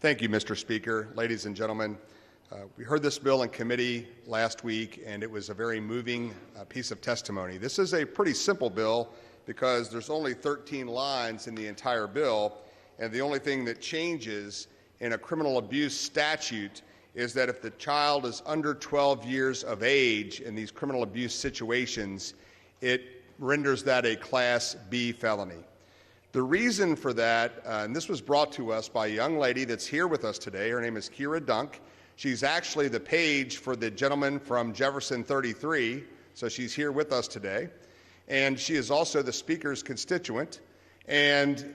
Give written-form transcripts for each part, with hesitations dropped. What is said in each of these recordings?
Thank you, Mr. Speaker. Ladies and gentlemen, we heard this bill in committee last week, and it was a very moving piece of testimony. This is a pretty simple bill because there's only 13 lines in the entire bill, and the only thing that changes in a criminal abuse statute is that if the child is under 12 years of age in these criminal abuse situations, it renders that a Class B felony. The reason for that, and this was brought to us by a young lady that's here with us today. Her name is Kira Dunk. She's actually the page for the gentleman from Jefferson 33, so she's here with us today. And she is also the Speaker's constituent. And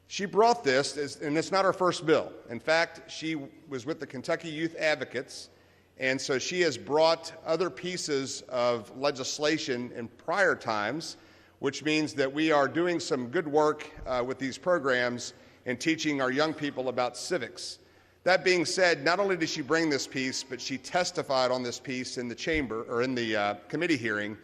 she brought this, and it's not her first bill. In fact, she was with the Kentucky Youth Advocates, and so she has brought other pieces of legislation in prior times, which means that we are doing some good work with these programs and teaching our young people about civics. That being said, not only did she bring this piece, but she testified on this piece in the chamber, or in the committee hearing.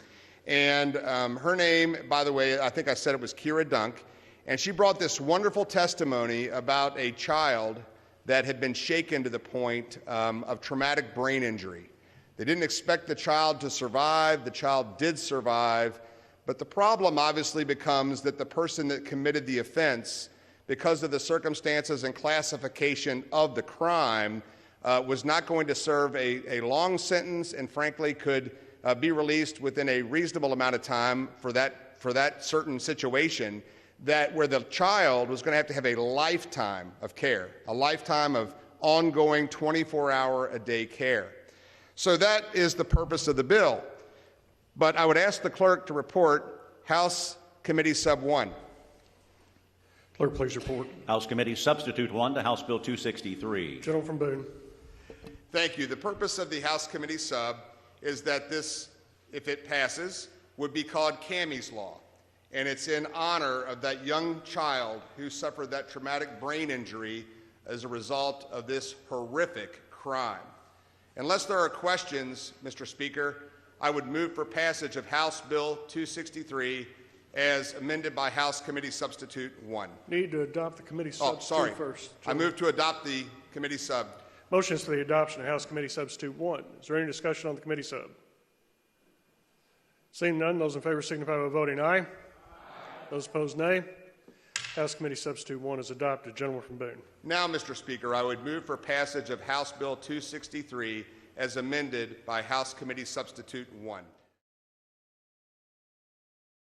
And her name, by the way, I think I said it was Kira Dunk. And she brought this wonderful testimony about a child that had been shaken to the point of traumatic brain injury. They didn't expect the child to survive. The child did survive. But the problem obviously becomes that the person that committed the offense, because of the circumstances and classification of the crime, was not going to serve a long sentence and frankly could be released within a reasonable amount of time for that certain situation, that where the child was going to have a lifetime of care, a lifetime of ongoing 24-hour-a-day care. So that is the purpose of the bill. But I would ask the clerk to report House Committee Sub 1. Clerk, please report. House Committee Substitute 1 to House Bill 263. Gentleman from Boone. Thank you. The purpose of the House Committee Sub is that this, if it passes, would be called Cammie's Law. And it's in honor of that young child who suffered that traumatic brain injury as a result of this horrific crime. Unless there are questions, Mr. Speaker, I would move for passage of House Bill 263 as amended by House Committee Substitute 1. Need to adopt the committee substitute first. I move to adopt the committee sub. Motion is for the adoption of House Committee Substitute 1. Is there any discussion on the committee sub? Seeing none, those in favor signify by voting aye. Aye. Those opposed, nay. House Committee Substitute 1 is adopted. Gentleman from Boone. Now, Mr. Speaker, I would move for passage of House Bill 263 as amended by House Committee Substitute 1.